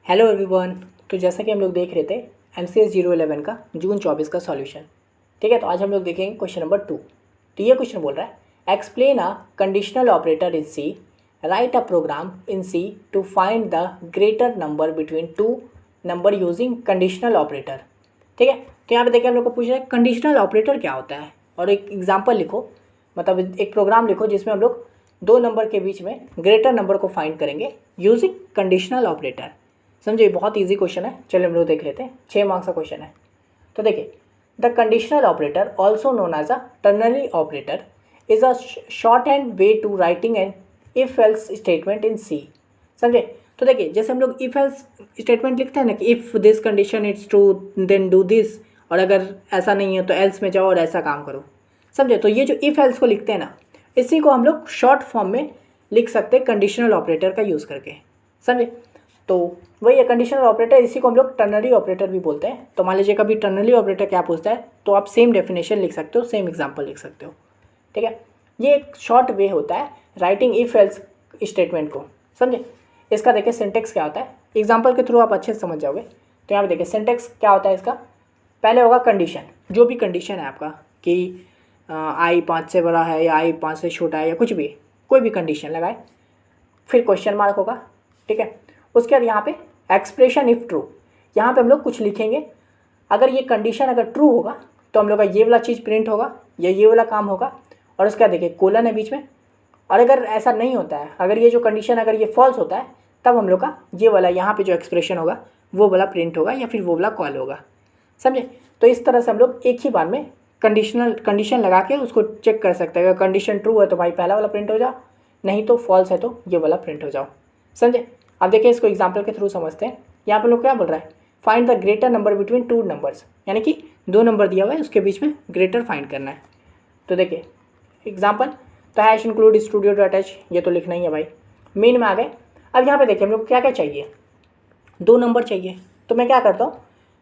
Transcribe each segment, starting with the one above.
Hello everyone. तो जैसा कि हम लोग देख रहे थे MCS 011 का जून 24 का सॉल्यूशन। ठीक है, तो आज हम लोग देखेंगे क्वेश्चन नंबर 2। तो ये क्वेश्चन बोल रहा है explain a conditional operator in C, write a program in C to find the greater number between two number using conditional operator. ठीक है, तो यहाँ पे देखिए हम लोग को पूछ रहा है कंडीशनल ऑपरेटर क्या होता है और एक एग्जाम्पल लिखो, मतलब एक प्रोग्राम लिखो जिसमें हम लोग दो नंबर के बीच में ग्रेटर नंबर को फाइंड करेंगे यूजिंग कंडीशनल ऑपरेटर। समझिए बहुत इजी क्वेश्चन है, चलिए हम लोग देख लेते हैं। 6 मार्क्स का क्वेश्चन है। तो देखिए the conditional operator also known as a ternary operator is a shorthand way to writing an if else statement in C. समझे, तो देखिए जैसे हम लोग इफ एल्स स्टेटमेंट लिखते हैं ना कि if this condition it's true then do this, और अगर ऐसा नहीं है तो एल्स में जाओ और ऐसा काम करो। समझे, तो ये जो इफ एल्स को लिखते हैं ना, इसी को हम लोग शॉर्ट फॉर्म में लिख सकते हैं कंडीशनल ऑपरेटर का यूज़ करके। समझे, तो वही है कंडीशनल ऑपरेटर, इसी को हम लोग टर्नरी ऑपरेटर भी बोलते हैं। तो मान लीजिए कभी टर्नरी ऑपरेटर क्या पूछता है तो आप सेम डेफिनेशन लिख सकते हो, सेम एग्जांपल लिख सकते हो। ठीक है, ये एक शॉर्ट वे होता है राइटिंग इफ एल्स स्टेटमेंट को। समझे, इसका देखिए सिंटेक्स क्या होता है, एग्जाम्पल के थ्रू आप अच्छे से समझ जाओगे। तो यहाँ पे देखिए सिंटेक्स क्या होता है इसका। पहले होगा कंडीशन, जो भी कंडीशन है आपका कि आई 5 से बड़ा है या आई 5 से छोटा है या कुछ भी, कोई भी कंडीशन लगाए, फिर क्वेश्चन मार्क होगा। ठीक है, उसके बाद यहाँ पे एक्सप्रेशन इफ़ ट्रू, यहाँ पे हम लोग कुछ लिखेंगे। अगर ये कंडीशन अगर ट्रू होगा तो हम लोग का ये वाला चीज़ प्रिंट होगा या ये वाला काम होगा, और उसके बाद देखिए कोलन है बीच में। और अगर ऐसा नहीं होता है, अगर ये जो कंडीशन अगर ये फॉल्स होता है, तब हम लोग का ये वाला यहाँ पे जो एक्सप्रेशन होगा वो वाला प्रिंट होगा या फिर वो वाला कॉल होगा। समझे, तो इस तरह से हम लोग एक ही बार में कंडीशन लगा के उसको चेक कर सकते हैं। अगर कंडीशन ट्रू है तो भाई पहला वाला प्रिंट हो जाओ, नहीं तो फॉल्स है तो ये वाला प्रिंट हो जाओ। समझे, अब देखिए इसको एग्जाम्पल के थ्रू समझते हैं। यहाँ पे लोग क्या बोल रहा है, find the greater number between two numbers, यानी कि दो नंबर दिया हुआ है उसके बीच में ग्रेटर फाइंड करना है। तो देखिए एग्जाम्पल, तो hash include studio dot H, ये तो लिखना ही है भाई। मेन में आ गए। अब यहाँ पे देखिए हम लोग क्या क्या चाहिए, दो नंबर चाहिए। तो मैं क्या करता हूँ,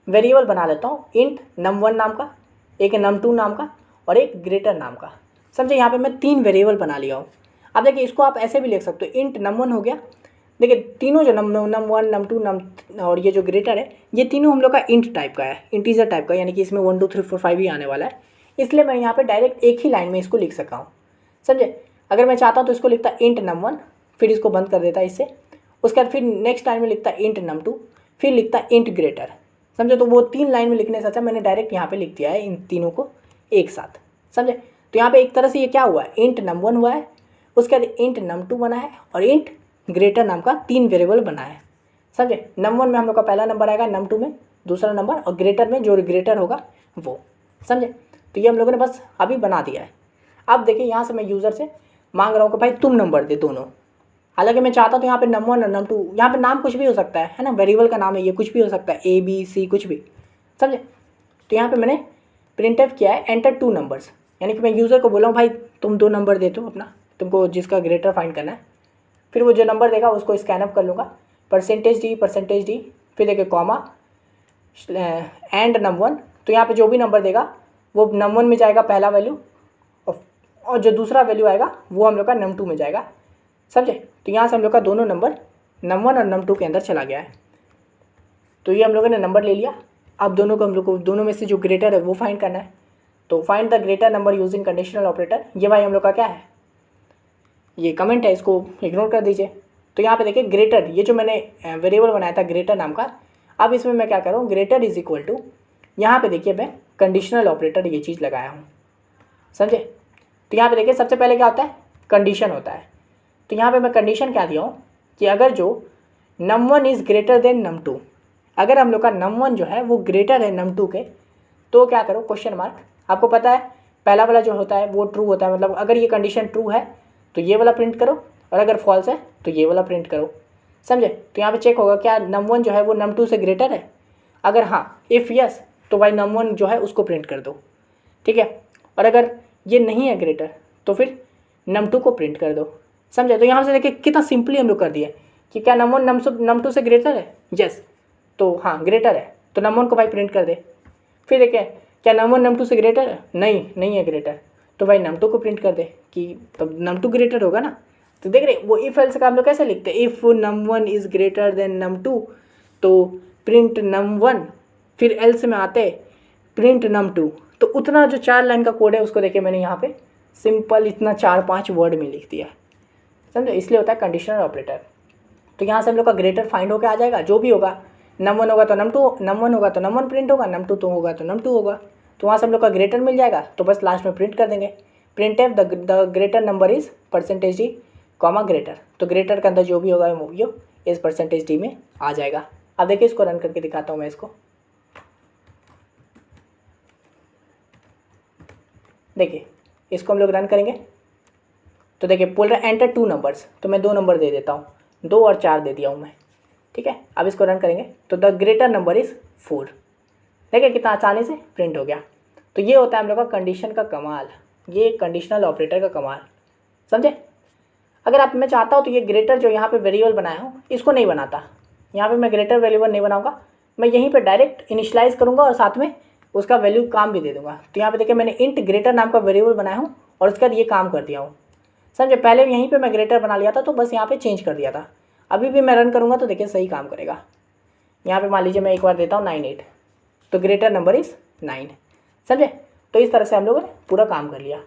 वेरिएबल बना लेता हूँ इंट num1 नाम का, एक num2 नाम का और एक ग्रेटर नाम का। समझे, यहाँ पे मैं 3 वेरिएबल बना लिया हूँ। अब देखिए इसको आप ऐसे भी लिख सकते हो, इंट num1 हो गया। देखिए तीनों जो num1 num2 num और ये जो ग्रेटर है, ये तीनों हम लोग का इंट टाइप का है, इंटीजर टाइप का, यानी कि इसमें 1 2 3 4 5 ही आने वाला है। इसलिए मैं यहाँ पे डायरेक्ट एक ही लाइन में इसको लिख सका हूँ। समझे, अगर मैं चाहता हूँ तो इसको लिखता इंट num1, फिर इसको बंद कर देता इससे। उसके बाद फिर नेक्स्ट लाइन में लिखता इंट num2, फिर लिखता इंट ग्रेटर। समझे, तो वो 3 लाइन में लिखने से अच्छा मैंने डायरेक्ट यहाँ पे लिख दिया है इन तीनों को एक साथ। समझे, तो यहाँ पे एक तरह से ये क्या हुआ है, इंट num1 हुआ है, उसके बाद इंट num2 बना है और इंट ग्रेटर नाम का 3 वेरिएबल बना है। समझे, num1 में हम लोग का पहला नंबर आएगा, num2 में दूसरा नंबर, और ग्रेटर में जो ग्रेटर होगा वो। समझे, तो ये हम लोगों ने बस अभी बना दिया है। अब देखिए यहाँ से मैं यूज़र से मांग रहा हूँ कि भाई तुम नंबर दे दोनों। हालांकि मैं चाहता तो यहाँ पे num1 और num2, यहाँ पे नाम कुछ भी हो सकता है ना, वेरिएबल का नाम है ये, कुछ भी हो सकता है A B C कुछ भी। समझे, तो यहाँ पे मैंने प्रिंटफ किया है एंटर 2 नंबर्स, यानी कि मैं यूज़र को बोला हूँ भाई तुम 2 नंबर दे दो अपना, तुमको जिसका ग्रेटर फाइंड करना है। फिर वो जो नंबर देगा उसको स्कैन अप कर लूँगा, %d, फिर देखिए कॉमा एंड num1। तो यहाँ पे जो भी नंबर देगा वो num1 में जाएगा पहला वैल्यू, और जो दूसरा वैल्यू आएगा वो हम लोग का num2 में जाएगा। समझे, तो यहाँ से हम लोग का दोनों नंबर num1 और num2 के अंदर चला गया है। तो ये हम लोगों ने नंबर ले लिया। अब दोनों को हम लोग को दोनों में से जो ग्रेटर है वो फाइंड करना है। तो find the greater number using conditional operator, ये भाई हम लोग का क्या है, ये कमेंट है, इसको इग्नोर कर दीजिए। तो यहाँ पे देखिए ग्रेटर, ये जो मैंने वेरिएबल बनाया था ग्रेटर नाम का, अब इसमें मैं क्या कर रहा हूँ, ग्रेटर इज इक्वल टू, यहाँ पे देखिए मैं कंडीशनल ऑपरेटर ये चीज़ लगाया हूँ। समझे, तो यहाँ पे देखिए सबसे पहले क्या होता है, कंडीशन होता है। तो यहाँ पे मैं कंडीशन क्या दिया हूँ कि अगर जो num1 is greater then num2, अगर हम लोग का num1 जो है वो ग्रेटर है num2 के, तो क्या करो क्वेश्चन मार्क। आपको पता है पहला वाला जो होता है वो ट्रू होता है, मतलब अगर ये कंडीशन ट्रू है तो ये वाला प्रिंट करो, और अगर फॉल्स है तो ये वाला प्रिंट करो। समझे, तो यहाँ पे चेक होगा क्या num1 जो है वो num2 से ग्रेटर है। अगर हाँ, इफ़ यस, तो भाई num1 जो है उसको प्रिंट कर दो। ठीक है, और अगर ये नहीं है ग्रेटर तो फिर num2 को प्रिंट कर दो। समझे, तो यहाँ से देखिए कितना सिंपली हम लोग कर दिए कि क्या num1 num2 से ग्रेटर है, यस, तो हाँ ग्रेटर है, तो num1 को भाई प्रिंट कर दे। फिर देखिए क्या num1 num2 से ग्रेटर है, नहीं है ग्रेटर, तो भाई num2 को प्रिंट कर दे कि तब num2 ग्रेटर होगा ना। तो देख रहे वो इफ एल्स का हम लोग कैसे लिखते हैं, if num1 is greater then num2, तो प्रिंट num1, फिर एल्स में आते प्रिंट num2। तो उतना जो 4 लाइन का कोड है उसको देखिए मैंने यहाँ पे सिंपल इतना 4-5 वर्ड में लिख दिया, समझो, इसलिए होता है कंडीशनल ऑपरेटर। तो यहाँ से हम लोग का ग्रेटर फाइंड होकर आ जाएगा, जो भी होगा num1 होगा तो num1 होगा तो num1 प्रिंट होगा, num2 तो होगा तो num2 होगा। तो वहाँ से हम लोग का ग्रेटर मिल जाएगा, तो बस लास्ट में प्रिंट कर देंगे print F the greater number is %d comma greater. तो ग्रेटर के अंदर जो भी होगा वो इस %d में आ जाएगा। अब देखिए इसको रन करके दिखाता हूँ मैं इसको। देखिए इसको हम लोग रन करेंगे तो देखिए बोल रहा है एंटर 2 नंबर्स, तो मैं 2 नंबर दे देता हूँ, 2 और 4 दे दिया हूँ मैं, ठीक है। अब इसको रन करेंगे तो द ग्रेटर नंबर इज़ 4। देखिए कितना आसानी से प्रिंट हो गया। तो ये होता है हम लोग का कंडीशन का कमाल, ये कंडीशनल ऑपरेटर का कमाल, समझे। अगर आप मैं चाहता हूँ तो ये ग्रेटर जो यहाँ पे वेरिएबल बनाया हूँ इसको नहीं बनाता, यहाँ पे मैं ग्रेटर वेरिएबल नहीं बनाऊँगा, मैं यहीं पे डायरेक्ट इनिशियलाइज़ करूँगा और साथ में उसका वैल्यू काम भी दे दूँगा। तो यहाँ पे देखिए मैंने इंट ग्रेटर नाम का वेरिएबल बनाया हूँ और उसके बाद ये काम कर दिया हूँ, समझे। पहले यहीं पे मैं ग्रेटर बना लिया था तो बस यहाँ पे चेंज कर दिया था। अभी भी मैं रन करूँगा तो देखिए सही काम करेगा। यहाँ पे मान लीजिए मैं एक बार देता हूँ 98, तो ग्रेटर नंबर इज़ 9, समझे। तो इस तरह से हम लोगों ने पूरा काम कर लिया।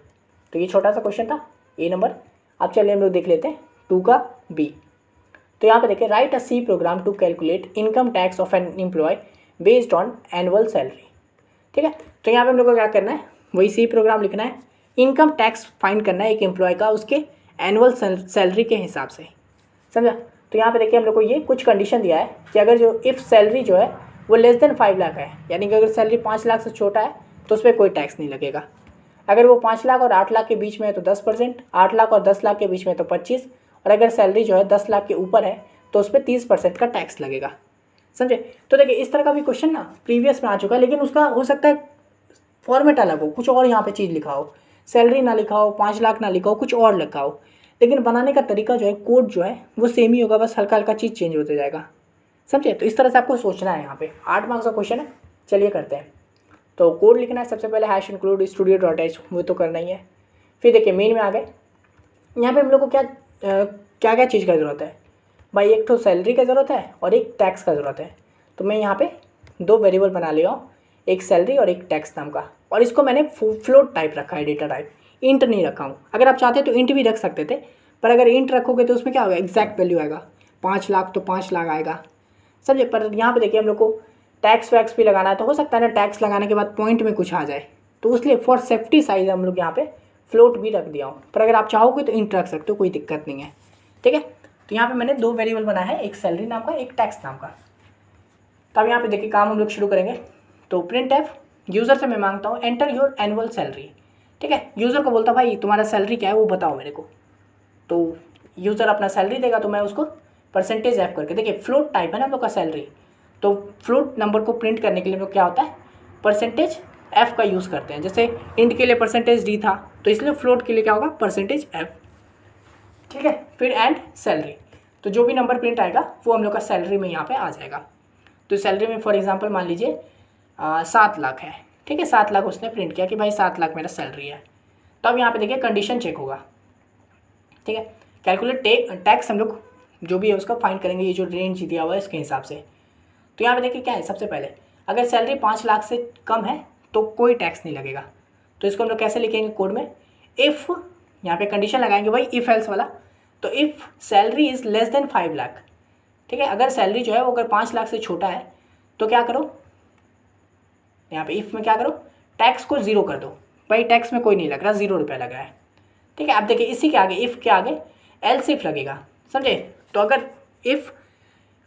तो ये छोटा सा क्वेश्चन था ए नंबर। अब चलिए हम लोग देख लेते हैं 2 का बी। तो यहाँ पे देखिए write a C program to calculate income tax of an employ based on annual salary, ठीक है। तो यहाँ पे हम लोग को क्या करना है, वही सी प्रोग्राम लिखना है, इनकम टैक्स फाइंड करना है एक एम्प्लॉय का उसके एनुअल सैलरी के हिसाब से, समझा। तो यहाँ पे देखिए हम लोग को ये कुछ कंडीशन दिया है कि अगर जो इफ़ सैलरी जो है वो लेस देन 5 लाख है, यानी कि अगर सैलरी 5 लाख से छोटा है तो उस पर कोई टैक्स नहीं लगेगा। अगर वो 5 लाख और 8 लाख के बीच में है तो 10%, 8 लाख और 10 लाख के बीच में तो 25%, और अगर सैलरी जो है 10 लाख के ऊपर है तो उस पर 30% का टैक्स लगेगा, समझे। तो देखिए इस तरह का भी क्वेश्चन ना प्रीवियस में आ चुका है, लेकिन उसका हो सकता है फॉर्मेट अलग हो, कुछ और यहाँ पे चीज़ लिखा हो, सैलरी ना लिखा हो, 5 लाख ना लिखा हो, कुछ और लिखा हो, लेकिन बनाने का तरीका जो है कोड जो है वो सेम ही होगा, बस हल्का हल्का चीज़ चेंज होते जाएगा, समझे। तो इस तरह से आपको सोचना है। यहाँ पे 8 मार्क्स का क्वेश्चन है, चलिए करते हैं। तो कोड लिखना है सबसे पहले #include studio.h, वो तो करना ही है। फिर देखिए मेन में आ गए, यहाँ पे हम लोग को क्या क्या चीज़ का ज़रूरत है भाई, एक तो सैलरी का ज़रूरत है और एक टैक्स का ज़रूरत है। तो मैं यहाँ पे 2 वेरिएबल बना लिया हूँ, एक सैलरी और एक टैक्स नाम का, और इसको मैंने फ्लोट टाइप रखा है, डेटा टाइप, इंट नहीं रखा हूँ। अगर आप चाहते तो इंट भी रख सकते थे, पर अगर इंट रखोगे तो उसमें क्या होगा, एग्जैक्ट वैल्यू आएगा, 5 लाख तो 5 लाख आएगा, समझे। पर यहाँ पे देखिए हम लोग को टैक्स वैक्स भी लगाना है, तो हो सकता है ना टैक्स लगाने के बाद पॉइंट में कुछ आ जाए, तो इसलिए फॉर सेफ्टी साइज हम लोग यहाँ पे फ्लोट भी रख दिया हूँ। पर अगर आप चाहोगे तो इंट रख सकते हो, कोई दिक्कत नहीं है, ठीक है। तो यहाँ पे मैंने 2 वेरिएबल बनाया है, एक सैलरी नाम का, एक टैक्स नाम का। तो अब यहाँ पे देखिए काम हम लोग शुरू करेंगे। तो प्रिंट एफ यूज़र से मैं मांगता हूँ एंटर योर एनुअल सैलरी, ठीक है। यूज़र को बोलता भाई तुम्हारा सैलरी क्या है वो बताओ मेरे को। तो यूज़र अपना सैलरी देगा, तो मैं उसको %f करके, देखिए फ्लोट टाइप है ना हम लोग का सैलरी, तो फ्लोट नंबर को प्रिंट करने के लिए हम लोग क्या होता है %f का यूज़ करते हैं। जैसे इंट के लिए %d था, तो इसलिए फ्लोट के लिए क्या होगा %f, ठीक है। फिर एंड सैलरी, तो जो भी नंबर प्रिंट आएगा वो हम लोग का सैलरी में यहाँ पे आ जाएगा। तो सैलरी में फॉर एग्जांपल मान लीजिए 7 लाख है, ठीक है, 7 लाख उसने प्रिंट किया कि भाई 7 लाख मेरा सैलरी है। तो अब यहाँ पे देखिए कंडीशन चेक होगा, ठीक है। कैलकुलेट टैक्स हम लोग जो भी है उसका फाइंड करेंगे, ये जो रेंज दिया हुआ है इसके हिसाब से। तो यहाँ पे देखिए क्या है, सबसे पहले अगर सैलरी 5 लाख से कम है तो कोई टैक्स नहीं लगेगा। तो इसको हम लोग कैसे लिखेंगे कोड में, इफ़, यहाँ पे कंडीशन लगाएंगे भाई इफ़ एल्स वाला। तो if salary is less than 5 lakh, ठीक है, अगर सैलरी जो है वो अगर 5 लाख से छोटा है तो क्या करो, यहाँ पे इफ़ में क्या करो, टैक्स को 0 कर दो। भाई टैक्स में कोई नहीं लग रहा, 0 रुपया लग रहा है, ठीक है। अब देखिए इसी के आगे इफ़ के आगे एल्स इफ लगेगा, समझे। तो अगर इफ़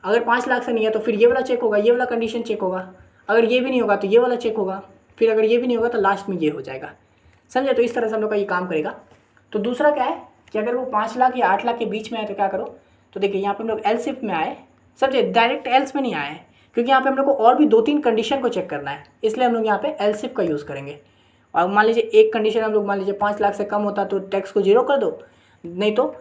अगर 5 लाख से नहीं है तो फिर ये वाला चेक होगा, ये वाला कंडीशन चेक होगा, अगर ये भी नहीं होगा तो ये वाला चेक होगा, फिर अगर ये भी नहीं होगा तो लास्ट में ये हो जाएगा, समझे। तो इस तरह से हम लोग का ये काम करेगा। तो दूसरा क्या है कि अगर वो 5 लाख या 8 लाख के बीच में है तो क्या करो, तो देखिए यहाँ पे हम लोग एल्स इफ में आए, समझे, डायरेक्ट एल्स में नहीं आए हैं, क्योंकि यहाँ पे हम लोग को और भी 2-3 कंडीशन को चेक करना है, इसलिए हम लोग यहाँ पे एल्स इफ का यूज़ करेंगे। और मान लीजिए एक कंडीशन हम लोग मान लीजिए 5 लाख से कम होता तो टैक्स को 0 कर दो, नहीं तो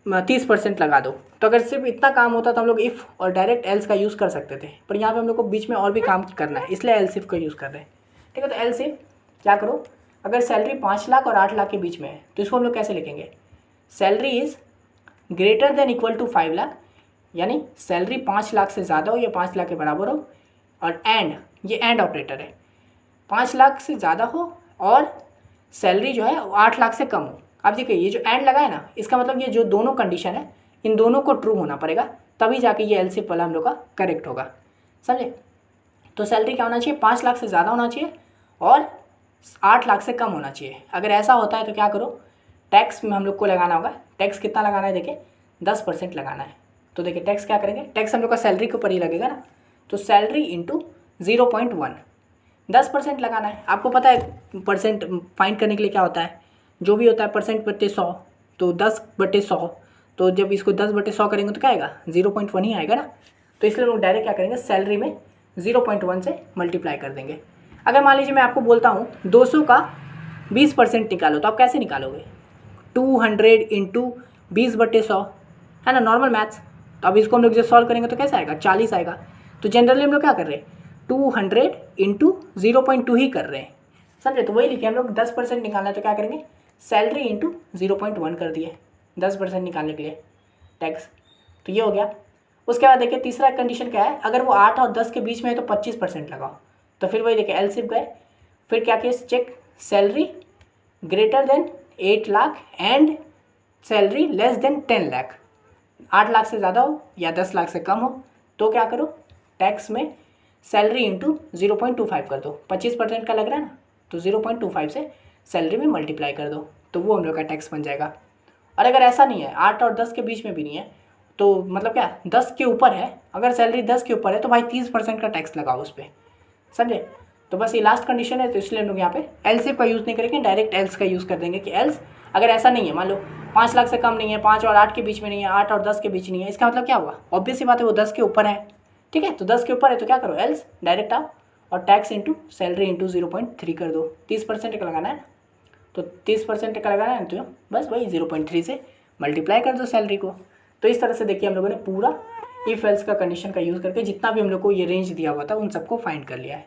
30% लगा दो। तो अगर सिर्फ इतना काम होता तो हम लोग इफ़ और डायरेक्ट एल्स का यूज़ कर सकते थे, पर यहाँ पे हम लोग को बीच में और भी काम करना है, इसलिए एल्स इफ का यूज़ कर रहे हैं, ठीक है। तो एल्स इफ क्या करो, अगर सैलरी 5 लाख और 8 लाख के बीच में है तो इसको हम लोग कैसे लिखेंगे, salary is greater than equal to 5 lakh यानी सैलरी 5 लाख से ज़्यादा हो या 5 लाख के बराबर हो, और एंड, ये एंड ऑपरेटर है, 5 लाख से ज़्यादा हो और सैलरी जो है वो 8 लाख से कम हो। अब देखिए ये जो एंड लगा है ना, इसका मतलब ये जो दोनों कंडीशन है इन दोनों को ट्रू होना पड़ेगा, तभी जाके ये एलसीएफ वाला हम लोग का करेक्ट होगा, समझे। तो सैलरी क्या होना चाहिए, 5 लाख से ज़्यादा होना चाहिए और 8 लाख से कम होना चाहिए। अगर ऐसा होता है तो क्या करो, टैक्स में हम लोग को लगाना होगा। टैक्स कितना लगाना है, देखिए 10% लगाना है। तो देखिए टैक्स क्या करेंगे, टैक्स हम लोग का सैलरी के ऊपर ही लगेगा ना, तो सैलरी इंटू 0.1, 10% लगाना है। आपको पता है परसेंट फाइंड करने के लिए क्या होता है, जो भी होता है परसेंट बटे 100, तो 10/100, तो जब इसको 10/100 करेंगे तो क्या आएगा, 0.1 ही आएगा ना। तो इसलिए लोग डायरेक्ट क्या करेंगे, सैलरी में 0.1 से मल्टीप्लाई कर देंगे। अगर मान लीजिए मैं आपको बोलता हूँ 200 का 20% निकालो, तो आप कैसे निकालोगे, 200 इंटू 20/100 है ना, नॉर्मल मैथ्स। तो अब इसको हम लोग जब सॉल्व करेंगे तो कैसे आएगा, 40 आएगा। तो जनरली हम लोग क्या कर रहे हैं, 200 इंटू 0.2 ही कर रहे हैं, समझे। तो वही लिखे हम लोग 10% निकालना है तो क्या करेंगे, सैलरी इंटू 0.1 कर दिए 10% निकालने के लिए टैक्स। तो ये हो गया। उसके बाद देखिए तीसरा कंडीशन क्या है, अगर वो 8 और 10 के बीच में है तो 25% लगाओ। तो फिर वही देखिए एलसीएफ गए, फिर क्या case check, salary greater than 8 lakh and salary less than 10 lakh. 8 lakh से ज़्यादा हो या 10 लाख से कम हो तो क्या करो, टैक्स में सैलरी इंटू 0.25 कर दो। 25% का लग रहा है ना, तो 0.25 से सैलरी में मल्टीप्लाई कर दो, तो वो हम लोग का टैक्स बन जाएगा। और अगर ऐसा नहीं है, 8 और 10 के बीच में भी नहीं है, तो मतलब क्या 10 के ऊपर है, अगर सैलरी 10 के ऊपर है तो भाई 30% का टैक्स लगाओ उस पर, समझे। तो बस ये लास्ट कंडीशन है, तो इसलिए हम लोग यहाँ पे एलसीएफ का यूज़ नहीं करेंगे, डायरेक्ट एल्स का यूज़ कर देंगे कि एल्स अगर ऐसा नहीं है, मान लो 5 लाख से कम नहीं है, 5 और 8 के बीच में नहीं है, 8 और 10 के बीच नहीं है, इसका मतलब क्या हुआ, ऑब्वियस सी बात है वो 10 के ऊपर है, ठीक है। तो 10 के ऊपर है तो क्या करो, एल्स डायरेक्ट आओ और टैक्स इंटू सैलरी इंटू 0.3 कर दो। 30% का लगाना है ना, तो 30% का लगाना है, तो बस वही 0.3 से मल्टीप्लाई कर दो सैलरी को। तो इस तरह से देखिए हम लोगों ने पूरा इफ एल्स का कंडीशन का यूज़ करके जितना भी हम लोग को ये रेंज दिया हुआ था उन सबको फाइंड कर लिया है।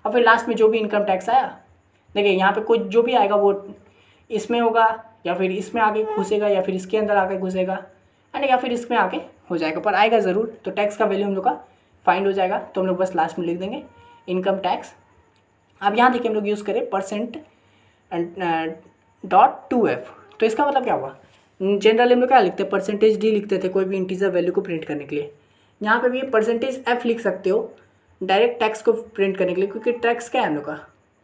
और फिर लास्ट में जो भी इनकम टैक्स आया, देखिए यहाँ पे कुछ जो भी आएगा वो इसमें होगा या फिर इसमें आगे घुसेगा या फिर इसके अंदर आके घुसेगा, यानी या फिर इसमें आके हो जाएगा, पर आएगा ज़रूर। तो टैक्स का वैल्यू हम लोग का फाइंड हो जाएगा, तो हम लोग बस लास्ट में लिख देंगे इनकम टैक्स। अब यहाँ देखिए हम लोग यूज़ करें %.2f, तो इसका मतलब क्या हुआ, जनरली हम लोग क्या लिखते हैं, %d लिखते थे कोई भी इंटीजर वैल्यू को प्रिंट करने के लिए। यहाँ पे भी %f लिख सकते हो डायरेक्ट टैक्स को प्रिंट करने के लिए, क्योंकि टैक्स क्या है हम लोग का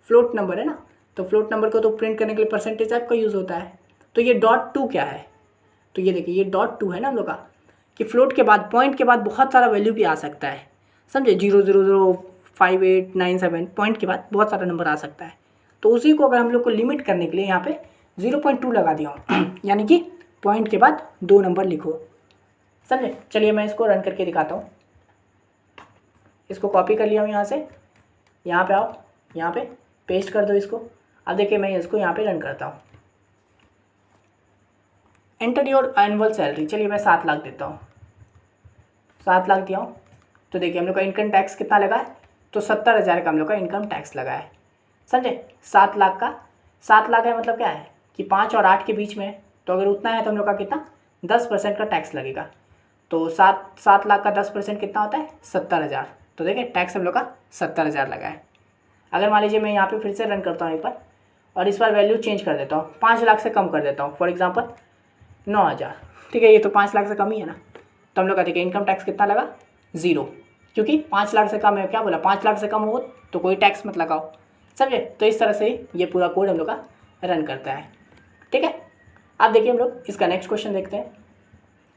फ्लोट नंबर है ना, तो फ्लोट नंबर को तो प्रिंट करने के लिए %f का यूज़ होता है। तो ये .2 क्या है, तो ये देखिए ये .2 है ना हम लोग का, कि फ्लोट के बाद पॉइंट के बाद बहुत सारा वैल्यू भी आ सकता है, समझे, 0005897 पॉइंट के बाद बहुत सारा नंबर आ सकता है। तो उसी को अगर हम लोग को लिमिट करने के लिए यहाँ पे 0.2 लगा दिया हूँ यानी कि पॉइंट के बाद 2 नंबर लिखो, समझे। चलिए मैं इसको रन करके दिखाता हूँ। इसको कॉपी कर लिया हूँ यहाँ से, यहाँ पे आओ, यहाँ पे पेस्ट कर दो इसको। अब देखिए मैं इसको यहाँ पे रन करता हूँ। एंटर योर एनुअल सैलरी, चलिए मैं 7 लाख देता हूँ, 7 लाख दिया हूँ। तो देखिए हम लोग का इनकम टैक्स कितना लगा है, तो 70,000 का हम लोग का इनकम टैक्स लगा है, समझे। 7 लाख का 7 लाख है, मतलब क्या है कि 5 और 8 के बीच में है, तो अगर उतना है तो हम लोग का कितना 10% का टैक्स लगेगा। तो 7 लाख का 10% कितना होता है 70,000। तो देखिए टैक्स हम लोग का 70,000 लगा है। अगर मान लीजिए मैं यहाँ पे फिर से रन करता हूँ एक बार, और इस बार वैल्यू चेंज कर देता हूँ, 5 लाख से कम कर देता हूँ, फॉर एग्जांपल 9,000, ठीक है। ये तो 5 लाख से कम ही है ना, तो हम लोग का देखिए इनकम टैक्स कितना लगा 0, क्योंकि 5 लाख से कम है। क्या बोला, 5 लाख से कम हो तो कोई टैक्स मत लगाओ, समझे। तो इस तरह से ये पूरा कोड हम लोग का रन करता है, ठीक है। अब देखिए हम लोग इसका नेक्स्ट क्वेश्चन देखते हैं।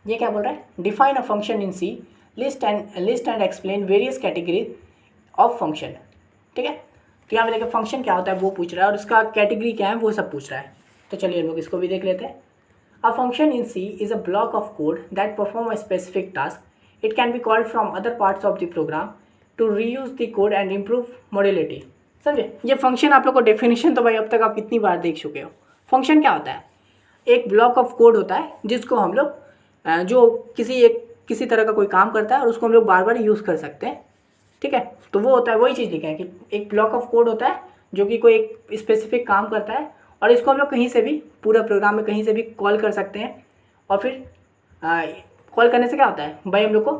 ये क्या बोल रहा है, define a function in C, list and explain various category of function, ठीक है। तो यहाँ पे देखिए फंक्शन क्या होता है वो पूछ रहा है, और उसका कैटेगरी क्या है वो सब पूछ रहा है। तो चलिए हम लोग इसको भी देख लेते हैं। A function in C is a block of code that perform a specific task. It can be called from other parts of the program to reuse the code and improve modularity, समझे। ये function आप लोग को definition तो भाई अब तक आप कितनी बार देख चुके हो। फंक्शन क्या होता है, एक ब्लॉक ऑफ कोड होता है जिसको हम लोग जो किसी तरह का कोई काम करता है और उसको हम लोग बार बार यूज़ कर सकते हैं, ठीक है। तो वो होता है, वही चीज़ लिखा है कि एक ब्लॉक ऑफ कोड होता है जो कि कोई एक स्पेसिफिक काम करता है, और इसको हम लोग कहीं से भी पूरा प्रोग्राम में कहीं से भी कॉल कर सकते हैं, और फिर कॉल करने से क्या होता है भाई, हम लोग को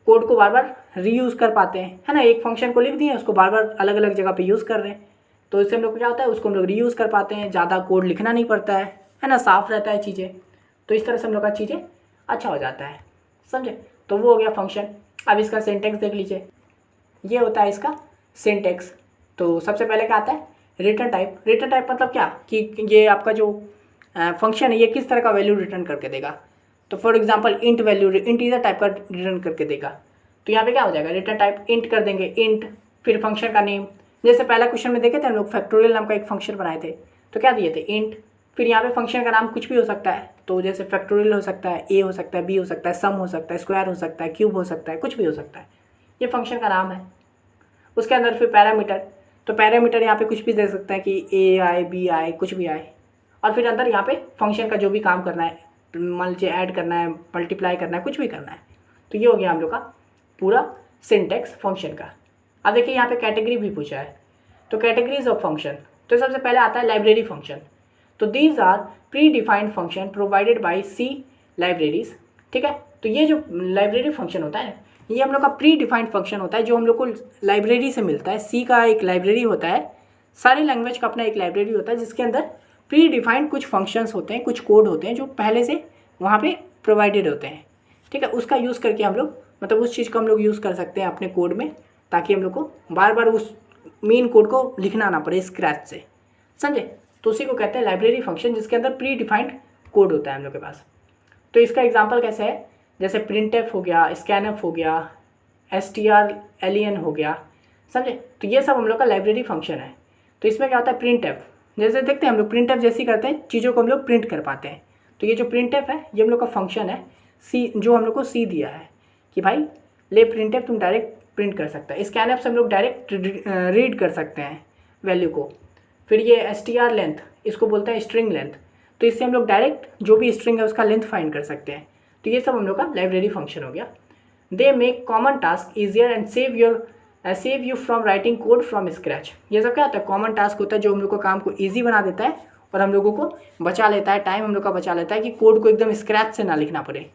कोड को बार बार रीयूज़ कर पाते हैं, है ना। एक फंक्शन को लिख दिए, उसको बार बार अलग अलग जगह पे यूज़ कर रहे हैं, तो इससे हम लोग को क्या होता है, उसको हम लोग रीयूज़ कर पाते हैं, ज़्यादा कोड लिखना नहीं पड़ता है ना, साफ़ रहता है चीज़ें। तो इस तरह से हम लोग का चीज़ें अच्छा हो जाता है, समझे। तो वो हो गया फंक्शन। अब इसका सिंटैक्स देख लीजिए, ये होता है इसका सिंटैक्स। तो सबसे पहले क्या आता है, रिटर्न टाइप। रिटर्न टाइप मतलब क्या कि ये आपका जो फंक्शन है ये किस तरह का वैल्यू रिटर्न करके देगा। तो for example int value, integer type का रिटर्न करके देगा। तो यहाँ पे क्या हो जाएगा, रिटर्न टाइप इंट कर देंगे, इंट, फिर फंक्शन का नेम। जैसे पहला क्वेश्चन में देखे थे हम लोग, फैक्टोरियल नाम का एक फंक्शन बनाए थे, तो क्या दिए थे, इंट। फिर यहाँ पे फंक्शन का नाम कुछ भी हो सकता है, तो जैसे फैक्टोरियल हो सकता है, ए हो सकता है, बी हो सकता है, सम हो सकता है, स्क्वायर हो सकता है, क्यूब हो सकता है, कुछ भी हो सकता है। ये फंक्शन का नाम है। उसके अंदर फिर पैरामीटर, तो पैरामीटर यहाँ पे कुछ भी दे सकते हैं कि ए आए, बी आए, कुछ भी आए। और फिर अंदर यहाँ पे फंक्शन का जो भी काम करना है, मान लीजिए ऐड करना है, मल्टीप्लाई करना है, कुछ भी करना है। तो ये हो गया हम लोग का पूरा सिंटैक्स फंक्शन का। अब देखिए यहाँ पे कैटेगरी भी पूछा है, तो कैटेगरीज ऑफ फंक्शन। तो सबसे पहले आता है लाइब्रेरी फंक्शन। तो these are predefined function provided by C libraries, ठीक है। तो ये जो लाइब्रेरी फंक्शन होता है, ये हम लोग का प्री डिफाइंड फंक्शन होता है, जो हम लोग को लाइब्रेरी से मिलता है। सी का एक लाइब्रेरी होता है, सारे लैंग्वेज का अपना एक लाइब्रेरी होता है, जिसके अंदर प्री डिफाइंड कुछ फंक्शंस होते हैं, कुछ कोड होते हैं जो पहले से वहाँ पे प्रोवाइडेड होते हैं, ठीक है। उसका यूज़ करके हम लोग, मतलब उस चीज़ को हम लोग यूज़ कर सकते हैं अपने कोड में, ताकि हम लोग को बार बार उस मेन कोड को लिखना ना पड़े स्क्रैच से, समझे। तो उसी को कहते हैं लाइब्रेरी फंक्शन, जिसके अंदर प्री डिफाइंड कोड होता है हम लोग के पास। तो इसका एग्जांपल कैसे है, जैसे प्रिंटफ हो गया, स्कैनफ हो गया, strlen हो गया, समझे। तो ये सब हम लोग का लाइब्रेरी फंक्शन है। तो इसमें क्या होता है, प्रिंटफ, जैसे देखते हैं हम लोग प्रिंटफ जैसे ही करते हैं, चीज़ों को हम लोग प्रिंट कर पाते हैं। तो ये जो प्रिंटफ है, ये हम लोग का फंक्शन है, सी, जो हम लोग को सी दिया है कि भाई ले प्रिंटफ, तुम डायरेक्ट प्रिंट कर सकता है। स्कैनफ से हम लोग डायरेक्ट रीड कर सकते हैं वैल्यू को। फिर ये str लेंथ, इसको बोलते हैं स्ट्रिंग लेंथ, तो इससे हम लोग डायरेक्ट जो भी स्ट्रिंग है उसका लेंथ फाइंड कर सकते हैं। तो ये सब हम लोग का लाइब्रेरी फंक्शन हो गया। They make common task easier and save you from writing code from scratch. ये सब क्या होता है, कॉमन टास्क होता है जो हम लोग को काम को ईजी बना देता है और हम लोगों को बचा लेता है, टाइम हम लोग का बचा लेता है कि कोड को एकदम स्क्रैच से ना लिखना पड़े।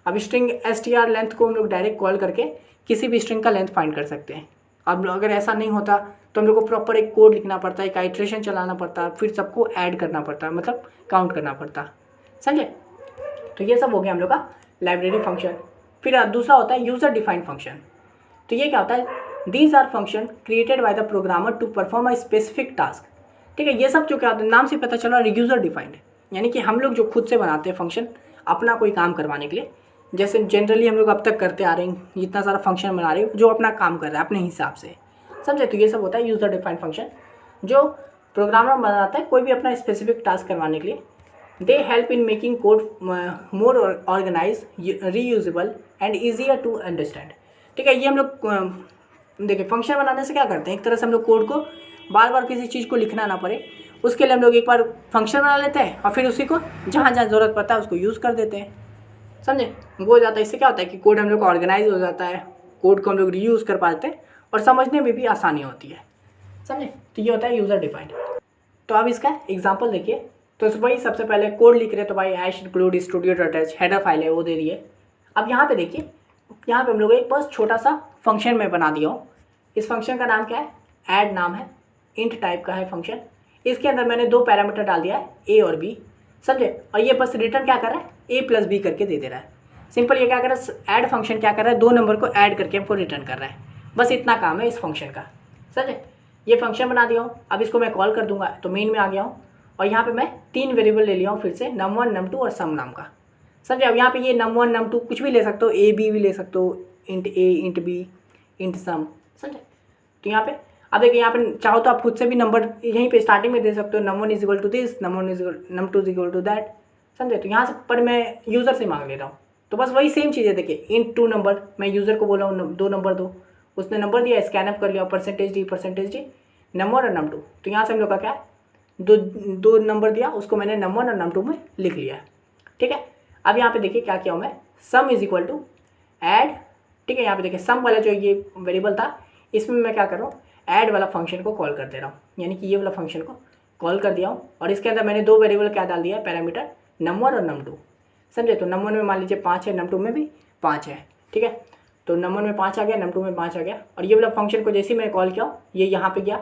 अब स्ट्रिंग str लेंथ को हम लोग डायरेक्ट कॉल करके किसी भी स्ट्रिंग का लेंथ फाइंड कर सकते हैं। अब अगर ऐसा नहीं होता तो हम लोग को प्रॉपर एक कोड लिखना पड़ता है, एक आइट्रेशन चलाना पड़ता है, फिर सबको ऐड करना पड़ता है, मतलब काउंट करना पड़ता है, समझे। तो ये सब हो गया हम लोग का लाइब्रेरी फंक्शन। फिर दूसरा होता है यूज़र डिफाइंड फंक्शन। तो ये क्या होता है, these are function created by the programmer to perform a specific task, ठीक है। ये सब जो क्या होता है, नाम से पता चला यूज़र डिफाइंड, यानी कि हम लोग जो खुद से बनाते हैं फंक्शन अपना कोई काम करवाने के लिए। जैसे जनरली हम लोग अब तक करते आ रहे हैं, इतना सारा फंक्शन बना रहे हैं जो अपना काम कर रहा है अपने हिसाब से, समझे। तो ये सब होता है यूज़र डिफाइंड फंक्शन, जो प्रोग्रामर बनाता है कोई भी अपना स्पेसिफिक टास्क करवाने के लिए। They help in making code more organise, reusable and easier to understand, ठीक है। ये हम लोग देखिए फंक्शन बनाने से क्या करते हैं, एक तरह से हम लोग कोड को बार बार किसी चीज़ को लिखना ना पड़े, उसके लिए हम लोग एक बार फंक्शन बना लेते हैं और फिर उसी को जहाँ जहाँ ज़रूरत पड़ता है उसको यूज़ कर देते हैं, समझे। वो हो जाता है, इससे क्या होता है कि कोड हम लोग का ऑर्गेनाइज हो जाता है, कोड को हम लोग रीयूज़ कर पाते हैं और समझने में भी आसानी होती है, समझे। तो ये होता है यूज़र डिफाइंड। तो अब इसका एग्जांपल देखिए। तो वही सबसे पहले कोड लिख रहे हैं, तो भाई hash include studio dot H header file है वो दे दिए। अब यहाँ पे देखिए, यहाँ पे हम लोग एक बस छोटा सा फंक्शन में बना दिया हूँ। इस फंक्शन का नाम क्या है, ऐड नाम है, इंट टाइप का है फंक्शन। इसके अंदर मैंने दो पैरामीटर डाल दिया है, ए और बी, समझे। और ये बस रिटर्न क्या कर रहा है, ए प्लस बी करके दे रहा है। सिंपल ये क्या कर रहा है, ऐड फंक्शन क्या कर रहा है, दो नंबर को ऐड करके हमको रिटर्न कर रहा है। बस इतना काम है इस फंक्शन का, समझे। ये फंक्शन बना दिया हूँ। अब इसको मैं कॉल कर दूंगा तो मेन में आ गया हूँ और यहाँ पे मैं तीन वेरिएबल ले लिया हूँ फिर से, num1 num2 और सम नाम का, समझे। अब यहाँ पे ये num1 num2 कुछ भी ले सकते हो, ए बी भी ले सकते हो, इंट ए इंट बी इंट सम, समझे। तो यहाँ पे अब देखिए, यहाँ पे चाहो तो आप खुद से भी नंबर यहीं पे स्टार्टिंग में दे सकते हो, num1 is equal to this, num2 is equal to that, समझे। तो यहाँ से पर मैं यूज़र से मांग ले रहा हूँ, तो बस वही सेम चीज़ है। देखिए इंट 2 नंबर, मैं यूज़र को बोला हूँ 2 नंबर दो, उसने नंबर दिया, स्कैनअप कर लिया, %d num1 और num2। तो यहाँ से हम लोग का क्या है, दो नंबर दिया, उसको मैंने num1 और num2 में लिख लिया, ठीक है। अब यहाँ पे देखिए क्या किया हूँ मैं, sum is equal to add, ठीक है। यहाँ पे देखिए सम वाला जो ये वेरिएबल था, इसमें मैं क्या कर रहा हूँ, ऐड वाला फंक्शन को कॉल कर दे रहा हूँ, यानी कि ये वाला फंक्शन को कॉल कर दिया हूँ। और इसके अंदर मैंने दो वेरिएबल क्या डाल दिया है, पैरामीटर num1 और num2, समझे। तो num1 में मान लीजिए 5 है, num2 में भी 5 है, ठीक है। तो नम 1 में 5 आ गया, नम 2 में 5 आ गया, और ये वाला फंक्शन को जैसे ही मैंने कॉल किया ये यहाँ पे गया,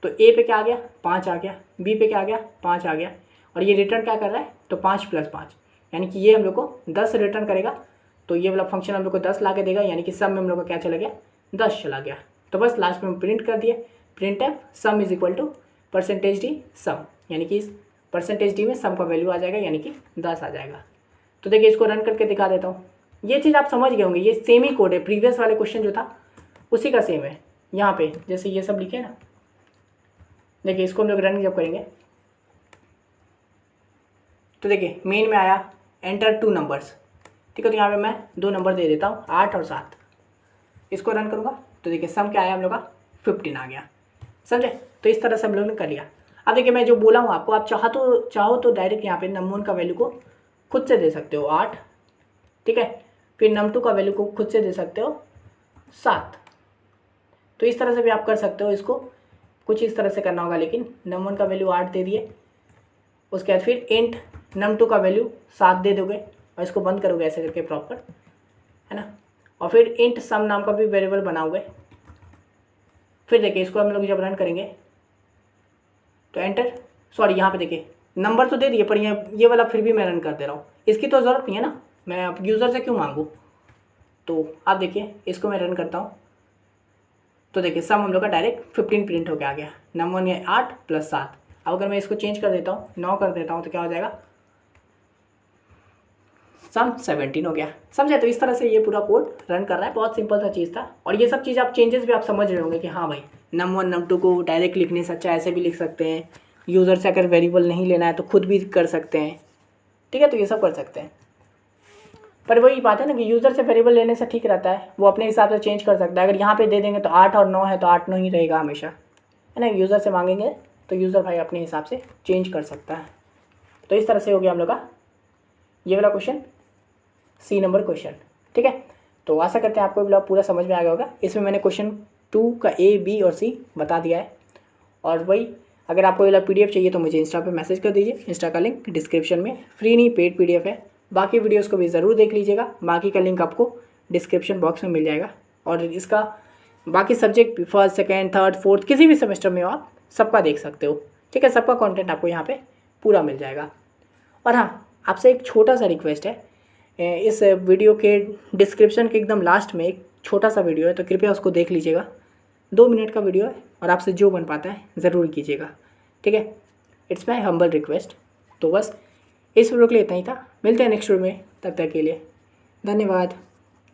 तो ए पे क्या आ गया 5 आ गया, बी पे क्या आ गया 5 आ गया, और ये रिटर्न क्या कर रहा है तो 5 + 5, यानी कि ये हम लोग को 10 रिटर्न करेगा। तो ये वाला फंक्शन हम लोग को 10 ला के देगा, यानी कि सम में हम लोग का क्या चला गया 10 चला गया। तो बस लास्ट में हम प्रिंट कर दिए, printf sum is equal to %d sum, यानी कि इस %d में सम का वैल्यू आ जाएगा, यानी कि 10 आ जाएगा। तो देखिए इसको रन करके दिखा देता हूँ। ये चीज़ आप समझ गए होंगे, ये सेम ही कोड है, प्रीवियस वाले क्वेश्चन जो था उसी का सेम है। यहाँ पे जैसे ये सब लिखे ना, देखिए इसको हम लोग रन जब करेंगे तो देखिए मेन में आया एंटर 2 नंबर्स, ठीक है। तो यहाँ पे मैं 2 नंबर दे देता हूँ 8 और 7। इसको रन करूँगा तो देखिए सम क्या आया हम लोग का 15 आ गया, समझे। तो इस तरह से हम लोग ने कर लिया। अब देखिए मैं जो बोला हूँ आपको, आप चाहो तो डायरेक्ट यहाँ पे नम 1 का वैल्यू को खुद से दे सकते हो 8, ठीक है। फिर नम 2 का वैल्यू को खुद से दे सकते हो 7। तो इस तरह से भी आप कर सकते हो। इसको कुछ इस तरह से करना होगा, लेकिन नम 1 का वैल्यू 8 दे दिए, उसके बाद फिर इंट नम 2 का वैल्यू 7 दे दोगे और इसको बंद करोगे ऐसे करके प्रॉपर, है ना। और फिर इंट सम नाम का भी वेरिएबल बनाओगे। फिर देखिए इसको हम लोग जब रन करेंगे तो एंटर, सॉरी यहाँ पे देखिए नंबर तो दे दिए, पर ये वाला फिर भी मैं रन कर दे रहा हूँ, इसकी तो ज़रूरत नहीं है ना, मैं अब यूज़र से क्यों मांगूँ। तो आप देखिए इसको मैं रन करता हूँ तो देखिए सम हम लोग का डायरेक्ट 15 प्रिंट होकर आ गया। नम 1 है 8 + 7। अब अगर मैं इसको चेंज कर देता हूँ 9 कर देता हूँ तो क्या हो जाएगा सम 17 हो गया, समझे। तो इस तरह से ये पूरा कोड रन कर रहा है, बहुत सिंपल सा चीज़ था। और ये सब चीज़ आप चेंजेस भी आप समझ रहे होंगे कि हाँ भाई नम 1 नम 2 को डायरेक्ट लिखने से अच्छा ऐसे भी लिख सकते हैं, यूज़र से अगर वेरिएबल नहीं लेना है तो खुद भी कर सकते हैं, ठीक है। तो ये सब कर सकते हैं, पर वही बात है ना कि यूज़र से वेरिएबल लेने से ठीक रहता है, वो अपने हिसाब से चेंज कर सकता है। अगर यहाँ पे दे देंगे तो 8 और 9 है तो 8 9 ही रहेगा हमेशा, है ना। यूज़र से मांगेंगे तो यूज़र भाई अपने हिसाब से चेंज कर सकता है। तो इस तरह से हो गया हम लोग का ये वाला क्वेश्चन, सी नंबर क्वेश्चन, ठीक है। तो आशा करते हैं आपको पूरा समझ में आ गया होगा। इसमें मैंने क्वेश्चन 2 का A, B और C बता दिया है। और वही अगर आपको ये PDF चाहिए तो मुझे इंस्टा पे मैसेज कर दीजिए, इंस्टा का लिंक डिस्क्रिप्शन में, फ्री नहीं पेड PDF है। बाकी वीडियोस को भी ज़रूर देख लीजिएगा, बाकी का लिंक आपको डिस्क्रिप्शन बॉक्स में मिल जाएगा। और इसका बाकी subject 1st, 2nd, 3rd, 4th किसी भी सेमेस्टर में हो आप सबका देख सकते हो, ठीक है। सबका कंटेंट आपको यहाँ पे पूरा मिल जाएगा। और हाँ, आपसे एक छोटा सा रिक्वेस्ट है, इस वीडियो के डिस्क्रिप्शन के एकदम लास्ट में एक छोटा सा वीडियो है, तो कृपया उसको देख लीजिएगा। 2 मिनट का वीडियो है और आपसे जो बन पाता है ज़रूर कीजिएगा, ठीक है। It's my humble request. तो बस इस वीडियो के लिए इतना ही था, मिलते हैं नेक्स्ट वीडियो में, तब तक के लिए धन्यवाद।